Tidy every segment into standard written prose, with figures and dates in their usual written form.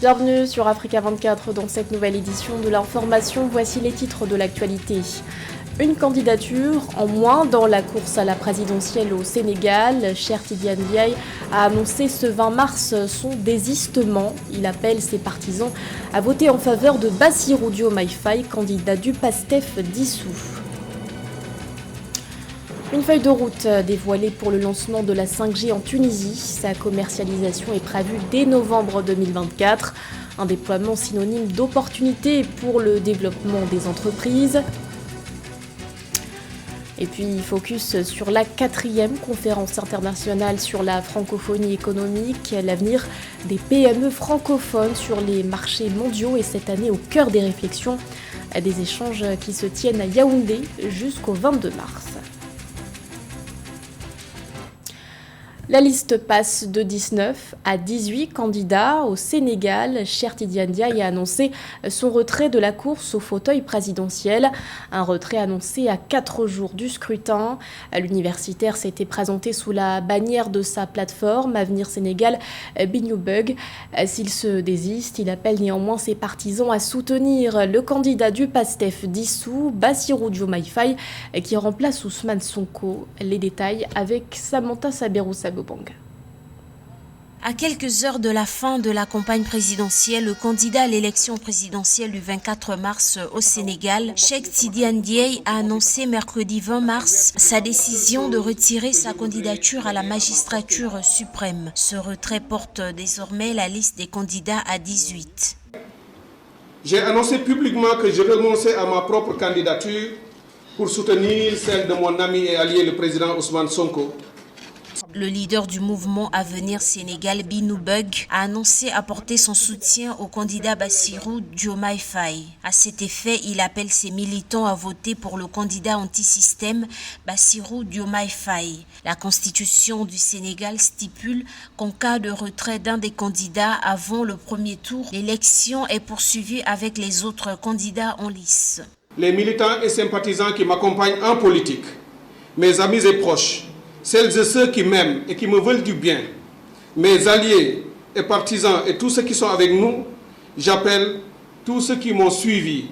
Bienvenue sur Africa 24 dans cette nouvelle édition de l'information. Voici les titres de l'actualité. Une candidature en moins dans la course à la présidentielle au Sénégal. Cheikh Tidiane Diaye a annoncé ce 20 mars son désistement. Il appelle ses partisans à voter en faveur de Bassirou Diomaye Faye, candidat du PASTEF dissous. Une feuille de route dévoilée pour le lancement de la 5G en Tunisie. Sa commercialisation est prévue dès novembre 2024. Un déploiement synonyme d'opportunité pour le développement des entreprises. Et puis, focus sur la 4e conférence internationale sur la francophonie économique, l'avenir des PME francophones sur les marchés mondiaux est cette année au cœur des réflexions, des échanges qui se tiennent à Yaoundé jusqu'au 22 mars. La liste passe de 19 à 18 candidats au Sénégal. Cheikh Tidiane Diaye a annoncé son retrait de la course au fauteuil présidentiel. Un retrait annoncé à 4 jours du scrutin. L'universitaire s'était présenté sous la bannière de sa plateforme Avenir Sénégal Bignoubeug. S'il se désiste, il appelle néanmoins ses partisans à soutenir le candidat du PASTEF dissous, Bassirou Diomaye Faye, qui remplace Ousmane Sonko. Les détails avec Samantha Saberou-Sagobang. À quelques heures de la fin de la campagne présidentielle, le candidat à l'élection présidentielle du 24 mars au Sénégal, Cheikh Tidiane Diaye, a annoncé mercredi 20 mars sa décision de retirer sa candidature à la magistrature suprême. Ce retrait porte désormais la liste des candidats à 18. J'ai annoncé publiquement que je renonçais à ma propre candidature pour soutenir celle de mon ami et allié le président Ousmane Sonko. Le leader du mouvement Avenir Sénégal, Bignoubeug, a annoncé apporter son soutien au candidat Bassirou Diomaye Faye. À cet effet, il appelle ses militants à voter pour le candidat anti-système Bassirou Diomaye Faye. La constitution du Sénégal stipule qu'en cas de retrait d'un des candidats avant le premier tour, l'élection est poursuivie avec les autres candidats en lice. Les militants et sympathisants qui m'accompagnent en politique, mes amis et proches, celles et ceux qui m'aiment et qui me veulent du bien, mes alliés et partisans et tous ceux qui sont avec nous, j'appelle tous ceux qui m'ont suivi,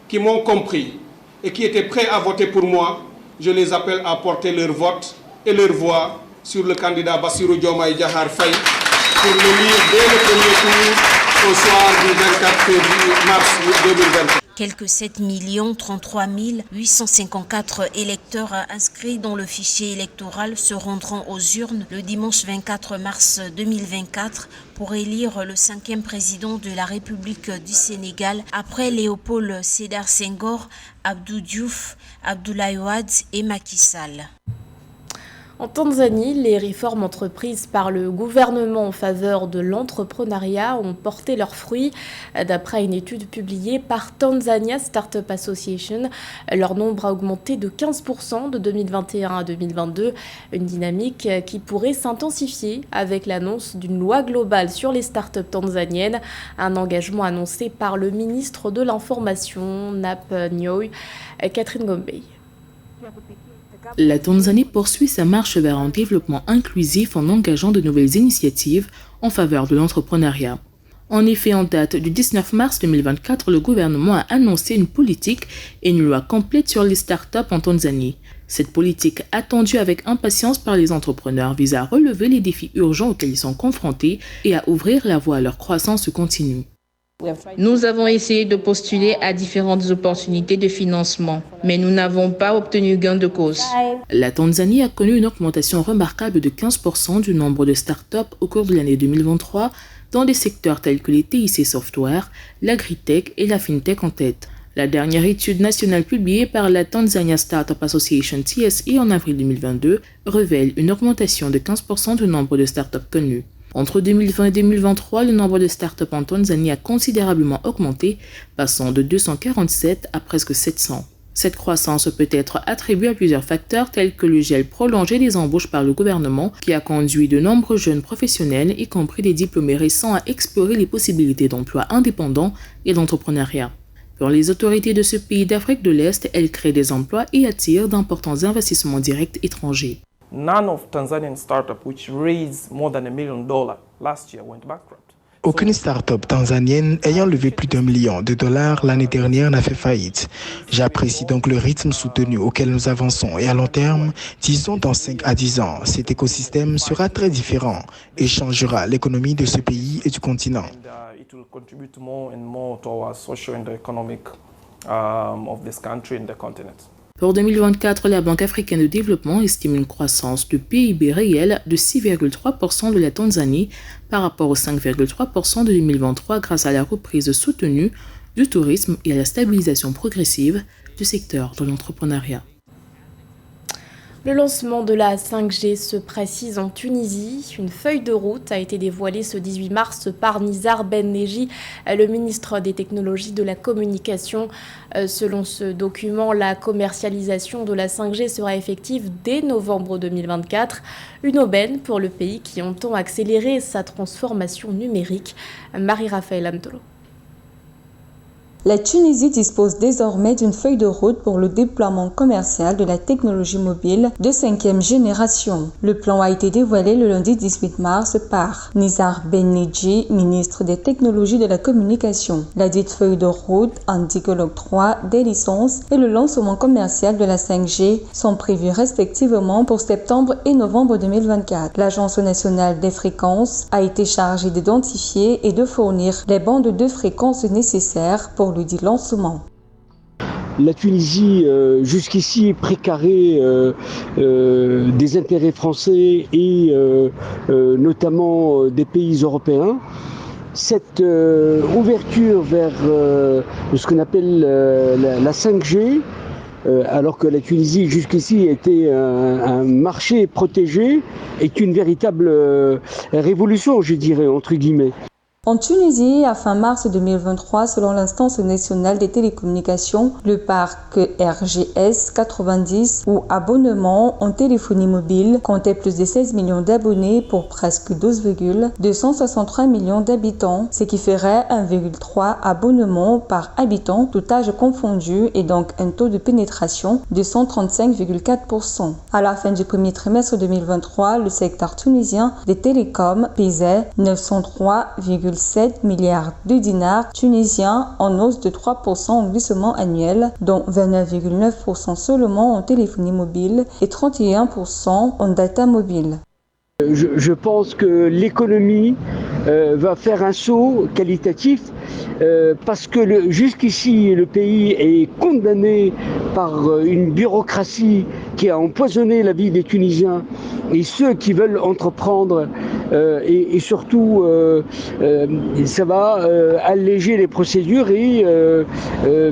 qui m'ont compris et qui étaient prêts à voter pour moi, je les appelle à porter leur vote et leur voix sur le candidat Bassirou Diomaye Diakhar Faye pour l'élire dès le premier tour au soir du 24 février mars 2024. Quelques 7 33 854 électeurs inscrits dans le fichier électoral se rendront aux urnes le dimanche 24 mars 2024 pour élire le 5e président de la République du Sénégal après Léopold Sédar Senghor, Abdou Diouf, Abdoulaye Wade et Macky Sall. En Tanzanie, les réformes entreprises par le gouvernement en faveur de l'entrepreneuriat ont porté leurs fruits. D'après une étude publiée par Tanzania Startup Association, leur nombre a augmenté de 15% de 2021 à 2022, une dynamique qui pourrait s'intensifier avec l'annonce d'une loi globale sur les startups tanzaniennes, un engagement annoncé par le ministre de l'Information, Nap Nyoy, Catherine Gombe. La Tanzanie poursuit sa marche vers un développement inclusif en engageant de nouvelles initiatives en faveur de l'entrepreneuriat. En effet, en date du 19 mars 2024, le gouvernement a annoncé une politique et une loi complète sur les startups en Tanzanie. Cette politique, attendue avec impatience par les entrepreneurs, vise à relever les défis urgents auxquels ils sont confrontés et à ouvrir la voie à leur croissance continue. Nous avons essayé de postuler à différentes opportunités de financement, mais nous n'avons pas obtenu gain de cause. La Tanzanie a connu une augmentation remarquable de 15% du nombre de startups au cours de l'année 2023 dans des secteurs tels que les TIC Software, l'agritech et la fintech en tête. La dernière étude nationale publiée par la Tanzania Startup Association TSE en avril 2022 révèle une augmentation de 15% du nombre de startups connues. Entre 2020 et 2023, le nombre de startups en Tanzanie a considérablement augmenté, passant de 247 à presque 700. Cette croissance peut être attribuée à plusieurs facteurs tels que le gel prolongé des embauches par le gouvernement qui a conduit de nombreux jeunes professionnels, y compris des diplômés récents, à explorer les possibilités d'emploi indépendant et d'entrepreneuriat. Pour les autorités de ce pays d'Afrique de l'Est, elles créent des emplois et attirent d'importants investissements directs étrangers. None of Tanzanian startups which raised more than $1 million last year went bankrupt. Aucune start-up tanzanienne ayant levé plus d'$1 million l'année dernière n'a fait faillite. J'apprécie donc le rythme soutenu auquel nous avançons et à long terme, disons dans 5 à 10 ans, cet écosystème sera très différent et changera l'économie de ce pays et du continent. Pour 2024, la Banque africaine de développement estime une croissance du PIB réel de 6,3% de la Tanzanie par rapport aux 5,3% de 2023 grâce à la reprise soutenue du tourisme et à la stabilisation progressive du secteur de l'entrepreneuriat. Le lancement de la 5G se précise en Tunisie. Une feuille de route a été dévoilée ce 18 mars par Nizar Ben Neji, le ministre des Technologies de la Communication. Selon ce document, la commercialisation de la 5G sera effective dès novembre 2024. Une aubaine pour le pays qui entend accélérer sa transformation numérique. Marie-Raphaël Amtolo. La Tunisie dispose désormais d'une feuille de route pour le déploiement commercial de la technologie mobile de 5e génération. Le plan a été dévoilé le lundi 18 mars par Nizar Ben Neji, ministre des Technologies de la Communication. La dite feuille de route indique l'octroi des licences et le lancement commercial de la 5G sont prévus respectivement pour septembre et novembre 2024. L'Agence nationale des fréquences a été chargée d'identifier et de fournir les bandes de fréquences nécessaires pour le dit lancement. La Tunisie, jusqu'ici, précarée des intérêts français et notamment des pays européens. Cette ouverture vers ce qu'on appelle la 5G, alors que la Tunisie jusqu'ici était un marché protégé, est une véritable révolution, je dirais, entre guillemets. En Tunisie, à fin mars 2023, selon l'instance nationale des télécommunications, le parc RGS 90 ou abonnement en téléphonie mobile comptait plus de 16 millions d'abonnés pour presque 12,263 millions d'habitants, ce qui ferait 1,3 abonnements par habitant, tout âge confondu, et donc un taux de pénétration de 135,4%. À la fin du premier trimestre 2023, le secteur tunisien des télécoms pesait 903,7 milliards de dinars tunisiens en hausse de 3% en glissement annuel, dont 29,9% seulement en téléphonie mobile et 31% en data mobile. Je pense que l'économie va faire un saut qualitatif parce que jusqu'ici le pays est condamné par une bureaucratie qui a empoisonné la vie des Tunisiens et ceux qui veulent entreprendre et surtout ça va alléger les procédures et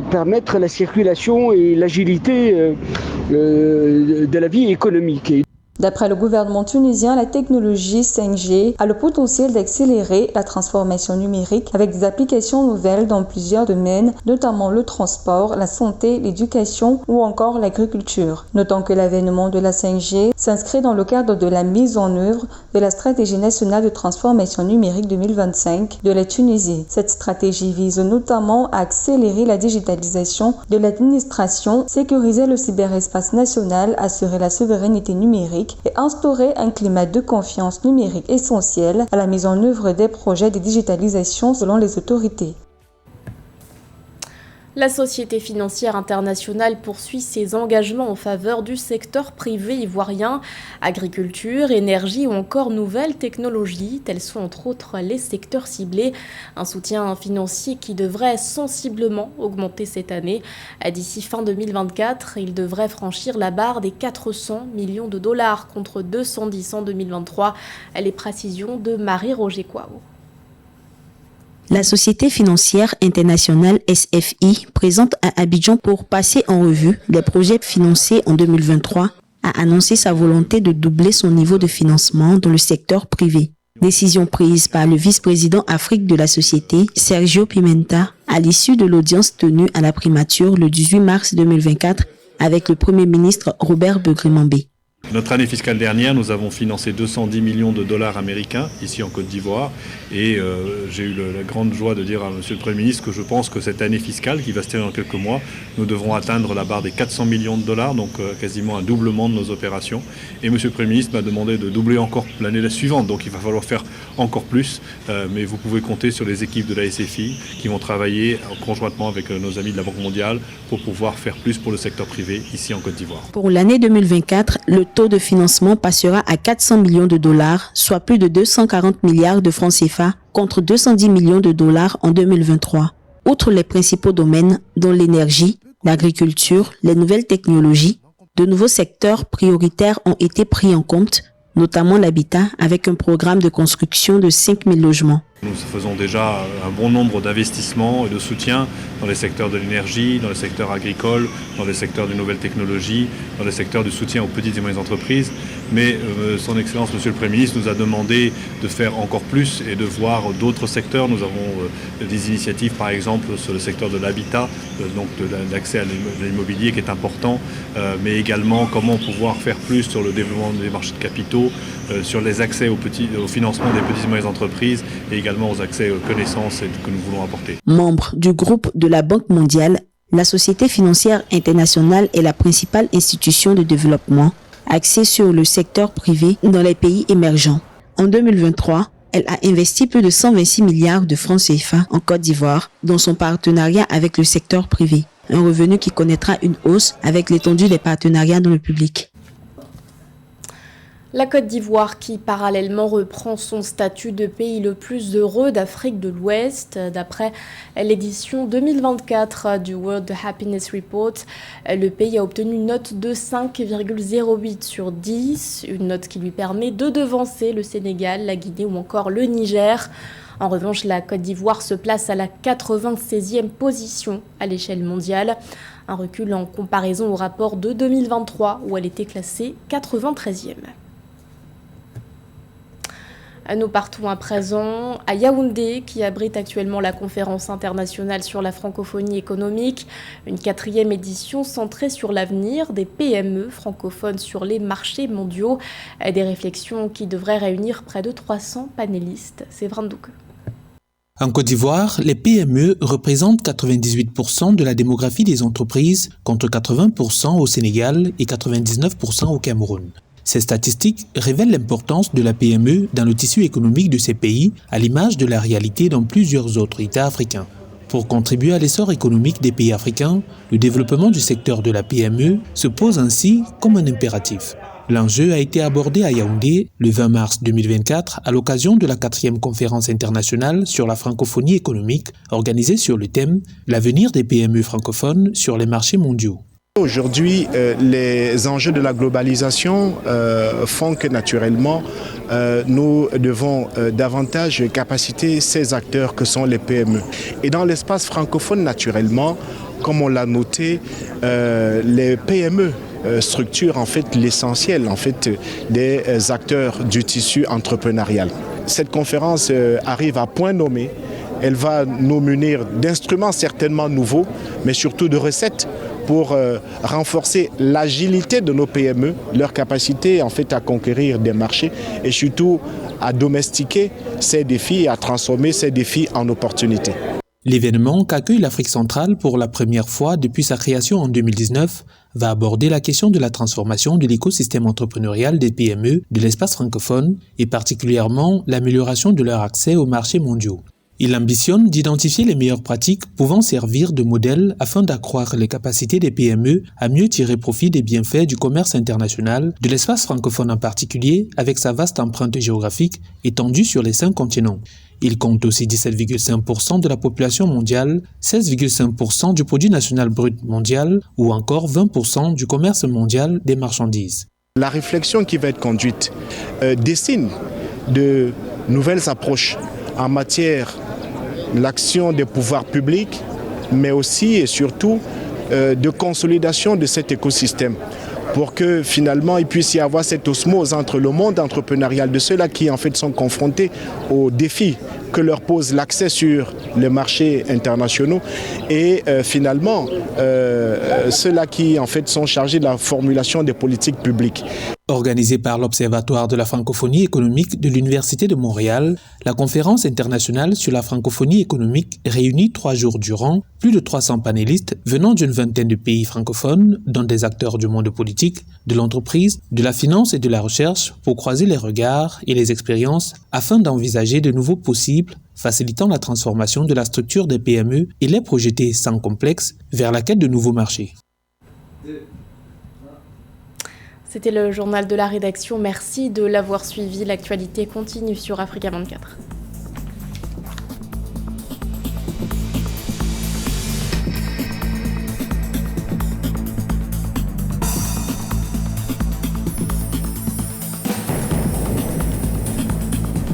permettre la circulation et l'agilité de la vie économique. D'après le gouvernement tunisien, la technologie 5G a le potentiel d'accélérer la transformation numérique avec des applications nouvelles dans plusieurs domaines, notamment le transport, la santé, l'éducation ou encore l'agriculture. Notons que l'avènement de la 5G s'inscrit dans le cadre de la mise en œuvre de la stratégie nationale de transformation numérique 2025 de la Tunisie. Cette stratégie vise notamment à accélérer la digitalisation de l'administration, sécuriser le cyberespace national, assurer la souveraineté numérique et instaurer un climat de confiance numérique essentiel à la mise en œuvre des projets de digitalisation selon les autorités. La Société financière internationale poursuit ses engagements en faveur du secteur privé ivoirien, agriculture, énergie ou encore nouvelles technologies, tels sont entre autres les secteurs ciblés. Un soutien financier qui devrait sensiblement augmenter cette année. D'ici fin 2024, il devrait franchir la barre des 400 millions de dollars contre 210 en 2023. Les précisions de Marie-Roger Kouao. La Société financière internationale SFI, présente à Abidjan pour passer en revue les projets financés en 2023, a annoncé sa volonté de doubler son niveau de financement dans le secteur privé. Décision prise par le vice-président Afrique de la société, Sergio Pimenta, à l'issue de l'audience tenue à la primature le 18 mars 2024 avec le Premier ministre Robert Begré-Mambé. Notre année fiscale dernière, nous avons financé 210 millions de dollars américains ici en Côte d'Ivoire et j'ai eu la grande joie de dire à Monsieur le Premier ministre que je pense que cette année fiscale qui va se terminer dans quelques mois, nous devrons atteindre la barre des 400 millions de dollars, donc quasiment un doublement de nos opérations. Et Monsieur le Premier ministre m'a demandé de doubler encore l'année suivante, donc il va falloir faire encore plus, mais vous pouvez compter sur les équipes de la SFI qui vont travailler conjointement avec nos amis de la Banque mondiale pour pouvoir faire plus pour le secteur privé ici en Côte d'Ivoire. Pour l'année 2024, le taux de financement passera à 400 millions de dollars, soit plus de 240 milliards de francs CFA contre 210 millions de dollars en 2023. Outre les principaux domaines dont l'énergie, l'agriculture, les nouvelles technologies, de nouveaux secteurs prioritaires ont été pris en compte, notamment l'habitat avec un programme de construction de 5 000 logements. Nous faisons déjà un bon nombre d'investissements et de soutien dans les secteurs de l'énergie, dans les secteurs agricoles, dans les secteurs des nouvelles technologies, dans les secteurs du soutien aux petites et moyennes entreprises. Mais son Excellence, Monsieur le Premier ministre, nous a demandé de faire encore plus et de voir d'autres secteurs. Nous avons des initiatives, par exemple, sur le secteur de l'habitat, donc de l'accès à l'immobilier qui est important, mais également comment pouvoir faire plus sur le développement des marchés de capitaux, sur les accès au financement des petites et moyennes entreprises et également aux accès aux connaissances que nous voulons apporter. Membre du groupe de la Banque mondiale, la Société financière internationale est la principale institution de développement axée sur le secteur privé dans les pays émergents. En 2023, elle a investi plus de 126 milliards de francs CFA en Côte d'Ivoire dans son partenariat avec le secteur privé, un revenu qui connaîtra une hausse avec l'étendue des partenariats dans le public. La Côte d'Ivoire qui parallèlement reprend son statut de pays le plus heureux d'Afrique de l'Ouest. D'après l'édition 2024 du World Happiness Report, le pays a obtenu une note de 5,08 sur 10, une note qui lui permet de devancer le Sénégal, la Guinée ou encore le Niger. En revanche, la Côte d'Ivoire se place à la 96e position à l'échelle mondiale, un recul en comparaison au rapport de 2023 où elle était classée 93e. Nous partons à présent à Yaoundé, qui abrite actuellement la conférence internationale sur la francophonie économique, une 4e édition centrée sur l'avenir des PME francophones sur les marchés mondiaux. Des réflexions qui devraient réunir près de 300 panélistes. C'est Vrandouke. En Côte d'Ivoire, les PME représentent 98% de la démographie des entreprises, contre 80% au Sénégal et 99% au Cameroun. Ces statistiques révèlent l'importance de la PME dans le tissu économique de ces pays, à l'image de la réalité dans plusieurs autres États africains. Pour contribuer à l'essor économique des pays africains, le développement du secteur de la PME se pose ainsi comme un impératif. L'enjeu a été abordé à Yaoundé le 20 mars 2024 à l'occasion de la 4e conférence internationale sur la francophonie économique organisée sur le thème « L'avenir des PME francophones sur les marchés mondiaux ». Aujourd'hui, les enjeux de la globalisation font que naturellement, nous devons davantage capaciter ces acteurs que sont les PME. Et dans l'espace francophone, naturellement, comme on l'a noté, les PME structurent en fait l'essentiel des acteurs du tissu entrepreneurial. Cette conférence arrive à point nommé. Elle va nous munir d'instruments certainement nouveaux, mais surtout de recettes pour renforcer l'agilité de nos PME, leur capacité en fait à conquérir des marchés et surtout à domestiquer ces défis et à transformer ces défis en opportunités. L'événement qu'accueille l'Afrique centrale pour la première fois depuis sa création en 2019 va aborder la question de la transformation de l'écosystème entrepreneurial des PME de l'espace francophone et particulièrement l'amélioration de leur accès aux marchés mondiaux. Il ambitionne d'identifier les meilleures pratiques pouvant servir de modèle afin d'accroître les capacités des PME à mieux tirer profit des bienfaits du commerce international, de l'espace francophone en particulier, avec sa vaste empreinte géographique étendue sur les 5 continents. Il compte aussi 17,5% de la population mondiale, 16,5% du produit national brut mondial ou encore 20% du commerce mondial des marchandises. La réflexion qui va être conduite dessine de nouvelles approches en matière de l'action des pouvoirs publics, mais aussi et surtout de consolidation de cet écosystème pour que finalement il puisse y avoir cette osmose entre le monde entrepreneurial de ceux-là qui en fait sont confrontés aux défis que leur pose l'accès sur les marchés internationaux et finalement ceux-là qui en fait sont chargés de la formulation des politiques publiques. Organisée par l'Observatoire de la francophonie économique de l'Université de Montréal, la conférence internationale sur la francophonie économique réunit 3 jours durant plus de 300 panélistes venant d'une vingtaine de pays francophones, dont des acteurs du monde politique, de l'entreprise, de la finance et de la recherche pour croiser les regards et les expériences afin d'envisager de nouveaux possibles, facilitant la transformation de la structure des PME et les projeter sans complexe vers la quête de nouveaux marchés. C'était le journal de la rédaction. Merci de l'avoir suivi. L'actualité continue sur Africa 24.